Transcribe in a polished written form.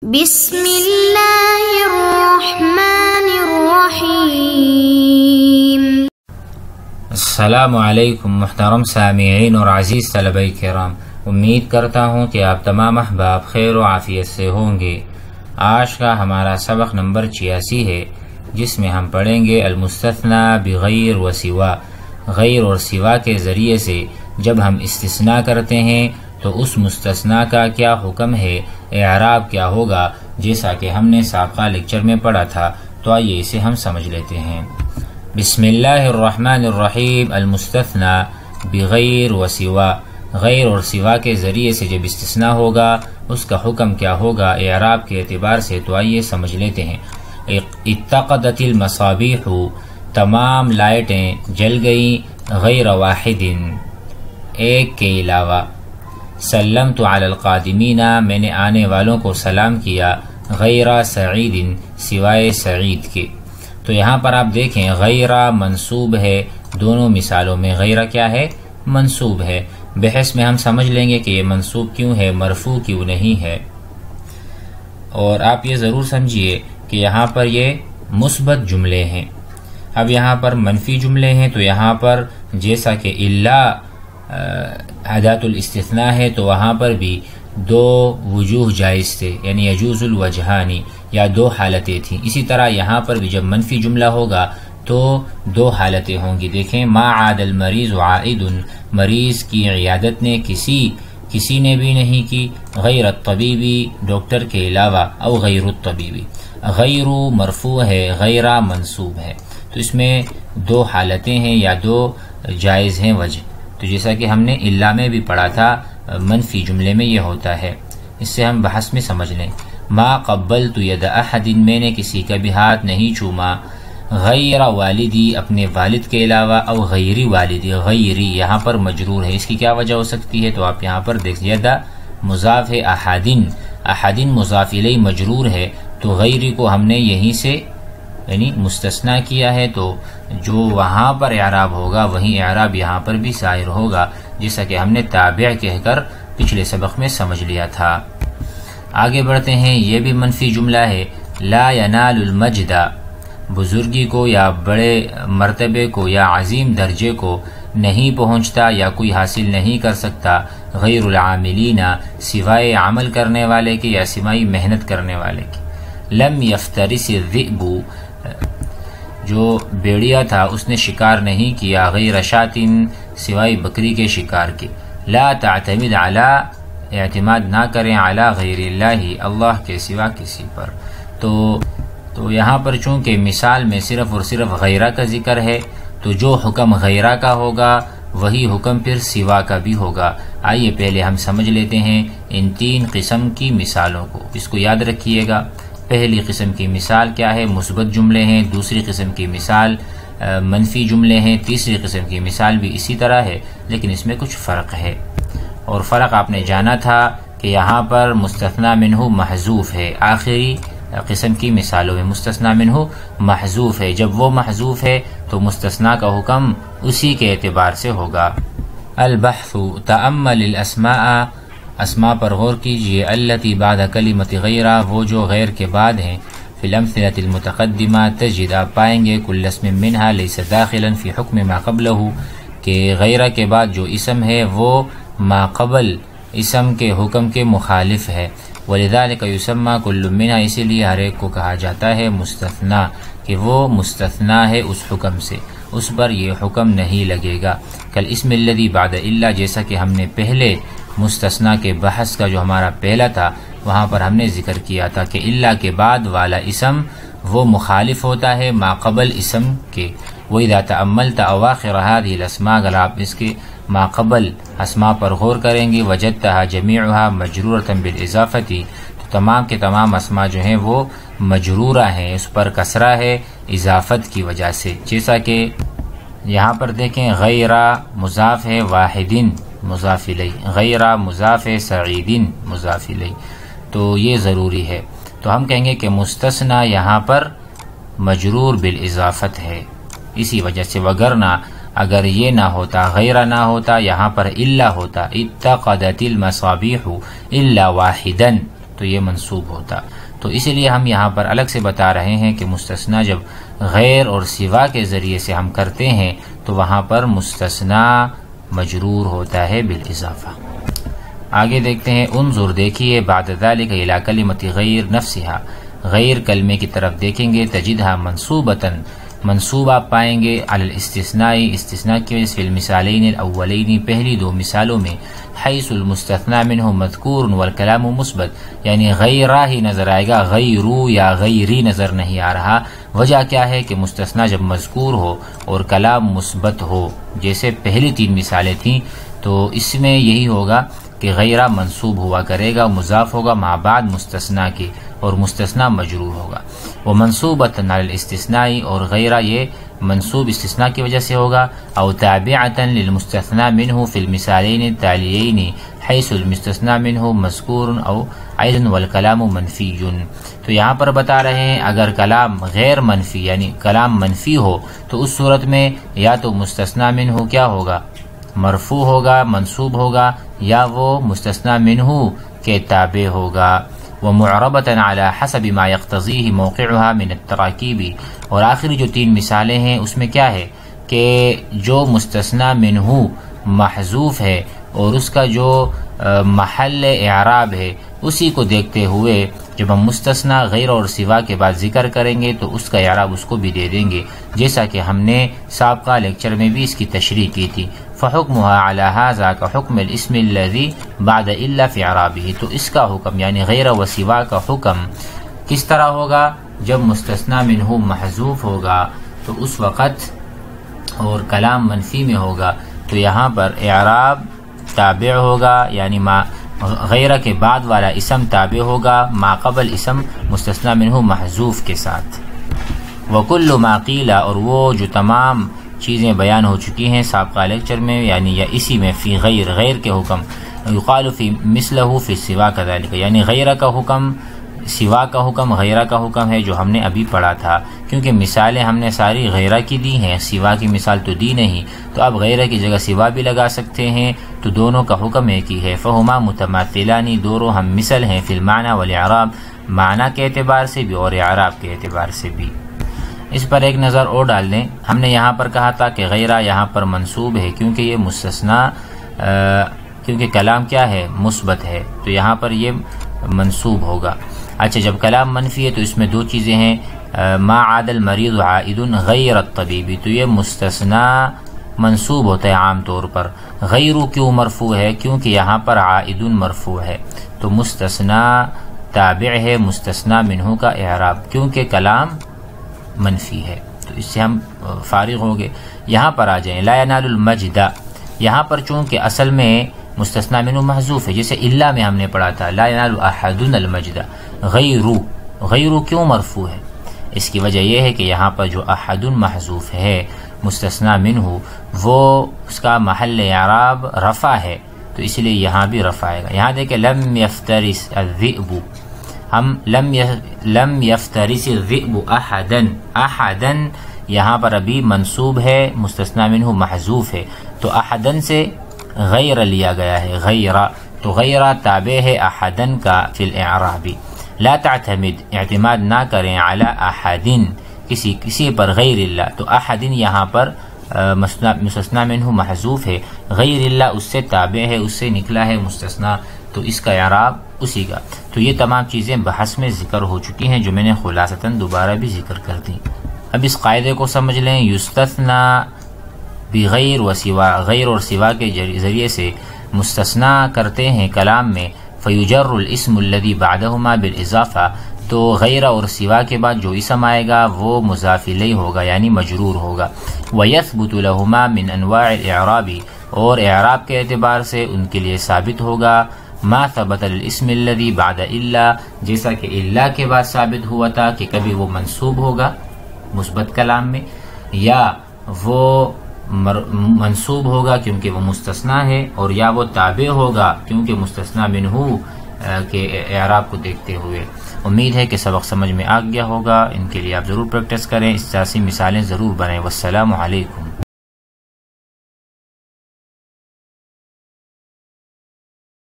بسم اللہ الرحمن الرحیم۔ السلام علیکم محترم سامعین اور عزیز طلبہ کرام، امید کرتا ہوں کہ آپ تمام احباب خیر و عافیت سے ہوں گے۔ آج کا ہمارا سبق نمبر 86 ہے، جس میں ہم پڑھیں گے المستثنی بغیر و سوا۔ غیر اور سوا کے ذریعے سے جب ہم استثناء کرتے ہیں تو اس مستثنیٰ کا کیا حکم ہے، اعراب کیا ہوگا، جیسا کہ ہم نے سابقہ لیکچر میں پڑھا تھا۔ تو آئیے اسے ہم سمجھ لیتے ہیں۔ بسم اللہ الرحمن الرحیم۔ المستثنی بغیر و سوا، غیر اور سوا کے ذریعے سے جب استثناء ہوگا اس کا حکم کیا ہوگا اعراب کے اعتبار سے، تو آئیے سمجھ لیتے ہیں۔ اتقدت المصابیح، تمام لائٹیں جل گئیں، غیر واحد، ایک کے علاوہ۔ سلمت علی القادمین، میں نے آنے والوں کو سلام کیا، غیر سعید، سوائے سعید کے۔ تو یہاں پر آپ دیکھیں غیر منصوب ہے، دونوں مثالوں میں غیر کیا ہے، منصوب ہے۔ بحث میں ہم سمجھ لیں گے کہ یہ منصوب کیوں ہے، مرفوع کیوں نہیں ہے۔ اور آپ یہ ضرور سمجھیے کہ یہاں پر یہ مثبت جملے ہیں۔ اب یہاں پر منفی جملے ہیں، تو یہاں پر جیسا کہ الا اداۃ الاستثناء ہے تو وہاں پر بھی دو وجوہ جائز تھے، یعنی یجوز الوجہانی، یا دو حالتیں تھیں۔ اسی طرح یہاں پر بھی جب منفی جملہ ہوگا تو دو حالتیں ہوں گی۔ دیکھیں ما عاد المریض عائد، مریض کی عیادت نے کسی نے بھی نہیں کی، غیر الطبیبی، ڈاکٹر کے علاوہ، او غیر الطبیبی۔ غیر مرفوع ہے، غیر منصوب ہے، تو اس میں دو حالتیں ہیں یا دو جائز ہیں وجہ۔ تو جیسا کہ ہم نے الا میں بھی پڑھا تھا، منفی جملے میں یہ ہوتا ہے۔ اس سے ہم بحث میں سمجھ لیں۔ ما قبلت ید احد، میں نے کسی کا بھی ہاتھ نہیں چوما، غیر والدی، اپنے والد کے علاوہ، او غیری والدی، غیری یہاں پر مجرور ہے، اس کی کیا وجہ ہو سکتی ہے، تو آپ یہاں پر دیکھ ید مضاف ہے، احدن مضاف الیہ مجرور ہے، تو غیری کو ہم نے یہیں سے یعنی مستثنیٰ کیا ہے، تو جو وہاں پر اعراب ہوگا وہیں اعراب یہاں پر بھی ظاہر ہوگا، جیسا کہ ہم نے تابع کہہ کر پچھلے سبق میں سمجھ لیا تھا۔ آگے بڑھتے ہیں۔ یہ بھی منفی جملہ ہے، لا ینال المجد، بزرگی کو یا بڑے مرتبے کو یا عظیم درجے کو نہیں پہنچتا یا کوئی حاصل نہیں کر سکتا، غیر العاملین، سوائے عمل کرنے والے کے یا سوائے محنت کرنے والے کے۔ لم یفترس الذئب، جو بیڑیا تھا اس نے شکار نہیں کیا، غیر شاتن، سوائے بکری کے شکار کے۔ لا تعتمد علی، اعتماد نہ کریں، علی غیر اللہ، اللہ کے سوا کسی پر۔ تو یہاں پر چونکہ مثال میں صرف اور صرف غیرہ کا ذکر ہے، تو جو حکم غیرہ کا ہوگا وہی حکم پھر سوا کا بھی ہوگا۔ آئیے پہلے ہم سمجھ لیتے ہیں ان تین قسم کی مثالوں کو، اس کو یاد رکھیے گا۔ پہلی قسم کی مثال کیا ہے، مثبت جملے ہیں، دوسری قسم کی مثال منفی جملے ہیں، تیسری قسم کی مثال بھی اسی طرح ہے، لیکن اس میں کچھ فرق ہے۔ اور فرق آپ نے جانا تھا کہ یہاں پر مستثنی منہ محذوف ہے، آخری قسم کی مثالوں میں مستثنی منہ محذوف ہے۔ جب وہ محذوف ہے تو مستثنی کا حکم اسی کے اعتبار سے ہوگا۔ البحث، تأمل الاسماء، اسماء پر غور کیجئے، التی بعد کلمۃ غیر، وہ جو غیر کے بعد ہیں، فی الامثلۃ المتقدمہ، تجد آپ پائیں گے کل اسم منہا لیس داخلا فی حکم ما قبلہ، کہ غیرہ کے بعد جو اسم ہے وہ ما قبل اسم کے حکم کے مخالف ہے۔ ولذلک یسمى کل منہا، اسی لیے ہر ایک کو کہا جاتا ہے مستثنی، کہ وہ مستثنی ہے اس حکم سے، اس پر یہ حکم نہیں لگے گا۔ کل اسم الذی بعد الا، جیسا کہ ہم نے پہلے مستثنی کے بحث کا جو ہمارا پہلا تھا وہاں پر ہم نے ذکر کیا تھا کہ الا کے بعد والا اسم وہ مخالف ہوتا ہے ما قبل اسم کے۔ وَإِذَا تَأَمَّلْتَ أَوَاخِرَ هَذِهِ الْأَسْمَاء، اگر آپ اس کے ما قبل اسماء پر غور کریں گے، وجدتها جميعها مجرورة بالإضافة، تو تمام کے تمام اسماء جو ہیں وہ مجرورہ ہیں، اس پر کسرہ ہے اضافت کی وجہ سے۔ جیسا کہ یہاں پر دیکھیں غیر مضاف ہے، واحدن مضاف الیہ، غیر مضاف ہے، سعیدن مضاف الیہ، تو یہ ضروری ہے۔ تو ہم کہیں گے کہ مستثنی یہاں پر مجرور بالاضافت ہے، اسی وجہ سے، وگرنہ اگر یہ نہ ہوتا، غیر نہ ہوتا، یہاں پر الا ہوتا، اتقدت المصابیح الا واحدا، تو تو یہ منصوب ہوتا۔ تو اسی لیے ہم یہاں پر الگ سے بتا رہے ہیں کہ مستثنا جب غیر اور سوا کے ذریعے سے ہم کرتے ہیں تو وہاں پر مستثنا مجرور ہوتا ہے بالاضافہ۔ آگے دیکھتے ہیں، انظر دیکھیے، بعد ذلك الى کلمۃ غیر نفسها، غیر کلمے کی طرف دیکھیں گے، تجدها منصوبۃ، منصوب آپ پائیں گے، علی الاستثناء، استثناء کی وجہ سے، فی المثالین الاولین، پہلی دو مثالوں میں، حیث المستثنى منہ مذکور والکلام مثبت، یعنی غیرہ ہی نظر آئے گا، غیرو یا غیری نظر نہیں آ رہا۔ وجہ کیا ہے کہ مستثنیٰ جب مذکور ہو اور کلام مثبت ہو، جیسے پہلی تین مثالیں تھیں، تو اس میں یہی ہوگا کہ غیرہ منصوب ہوا کرے گا، مضاف ہوگا مع بعد مستثنیٰ کے، اور مستثنیٰ مجرور ہوگا۔ وہ منصوبۃ علی الاستثناء، اور غیرہ یہ منصوب استثناء کی وجہ سے ہوگا، او تابعۃ للمستثنى منہ فی المثالین التالیین حیث المستثنى منہ مذکور او ایضا والکلام منفی۔ تو یہاں پر بتا رہے ہیں اگر کلام غیر منفی یعنی کلام منفی ہو تو اس صورت میں یا تو مستثنى منہ کیا ہوگا، مرفوع ہوگا، منصوب ہوگا، یا وہ مستثنى منہ کے تابع ہوگا۔ ومعربۃ علی حسب ما یقتضیہ موقعها من التراکیب، اور آخری جو تین مثالیں ہیں اس میں کیا ہے کہ جو مستثنى منہ محذوف ہے اور اس کا جو محل اعراب ہے اسی کو دیکھتے ہوئے جب ہم مستثنیٰ غیر اور سوا کے بعد ذکر کریں گے تو اس کا اعراب اس کو بھی دے دیں گے، جیسا کہ ہم نے سابقہ لیکچر میں بھی اس کی تشریح کی تھی۔ فحکمها على هذا كحکم الاسم الذي بعد الا في اعرابه، تو اس کا حکم یعنی غیر و سوا کا حکم کس طرح ہوگا؟ جب مستثنیٰ منہ محذوف ہوگا تو اس وقت اور کلام منفی میں ہوگا تو یہاں پر اعراب تابع ہوگا، یعنی غیرہ کے بعد والا اسم تابع ہوگا ما قبل اسم مستثنیٰ منہ محذوف کے ساتھ۔ وکل ما قیل، اور وہ جو تمام چیزیں بیان ہو چکی ہیں سابقہ لیکچر میں یعنی یا اسی میں، فی غیر، غیر کے حکم، یقال فی مثلہ فی سوا کذالک، یعنی غیرہ کا حکم، سوا کا حکم، غیرہ کا حکم ہے جو ہم نے ابھی پڑھا تھا، کیونکہ مثالیں ہم نے ساری غیرہ کی دی ہیں، سوا کی مثال تو دی نہیں، تو اب غیرہ کی جگہ سوا بھی لگا سکتے ہیں، تو دونوں کا حکم ایک ہی ہے۔ فہما متماثلان، دونوں ہم مثل ہیں، فی المعنی والاعراب، معنی کے اعتبار سے بھی اور اعراب کے اعتبار سے بھی۔ اس پر ایک نظر اور ڈال دیں، ہم نے یہاں پر کہا تھا کہ غیرہ یہاں پر منصوب ہے کیونکہ یہ مستثنیٰ، کیونکہ کلام کیا ہے، مثبت ہے، تو یہاں پر یہ منصوب ہوگا۔ اچھا، جب کلام منفی ہے تو اس میں دو چیزیں ہیں، ما عاد المریض عائد غیر الطبیب، تو یہ مستثنیٰ منصوب ہوتا ہے عام طور پر۔ غیر کیوں مرفوع ہے؟ کیونکہ یہاں پر عائد مرفوع ہے، تو مستثنیٰ تابع ہے مستثنیٰ منہ کا اعراب، کیونکہ کلام منفی ہے، تو اس سے ہم فارغ ہو گئے۔ یہاں پر آ جائیں، لا ینال المجد، یہاں پر چونکہ اصل میں مستثنیٰ منہ محذوف ہے، جیسے الا میں ہم نے پڑھا تھا لا ینال احد المجد، غیر کیوں مرفوع ہے؟ اس کی وجہ یہ ہے کہ یہاں پر جو احد محذوف ہے مستثنیٰ منہ، وہ اس کا محل اعراب رفع ہے، تو اس لیے یہاں بھی رفع آئے گا۔ یہاں دیکھیں لم یفترس الذئب، ہم لم یفترس الذئب احدا یہاں پر ابھی منصوب ہے، مستثنیٰ منہ محذوف ہے، تو احدن سے غیر لیا گیا ہے، غیر، تو غیر تابع ہے احدن کا فی الاعراب۔ لا تعتمد، اعتماد نہ کریں، علی احدن، کسی پر، غیر اللہ، تو احدن یہاں پر مستثنیٰ منہ محذوف ہے، غیر اللہ اس سے تابع ہے، اس سے نکلا ہے مستثنیٰ، تو اس کا اعراب اسی کا۔ تو یہ تمام چیزیں بحث میں ذکر ہو چکی ہیں جو میں نے خلاصتاً دوبارہ بھی ذکر کر دی۔ اب اس قاعدے کو سمجھ لیں، یستثنیٰ بغیر و سوا، غیر اور سوا کے ذریعے سے مستثنیٰ کرتے ہیں کلام میں، فیجر الاسم الذی بعدہما بالاضافہ، تو غیر اور سوا کے بعد جو اسم آئے گا وہ مضاف الیہ ہوگا یعنی مجرور ہوگا۔ ویثبت لہما من انواع الاعراب، اور اعراب کے اعتبار سے ان کے لیے ثابت ہوگا ما ثبت الاسم الذی بعد الا، جیسا کہ الا کے بعد ثابت ہوا تھا کہ کبھی وہ منصوب ہوگا مثبت کلام میں، یا وہ منصوب ہوگا کیونکہ وہ مستثنیٰ ہے، اور یا وہ تابع ہوگا کیونکہ مستثنیٰ منہ کے اعراب کو دیکھتے ہوئے۔ امید ہے کہ سبق سمجھ میں آ گیا ہوگا، ان کے لیے آپ ضرور پریکٹس کریں، اس طرح سے مثالیں ضرور بنائیں۔ والسلام علیکم۔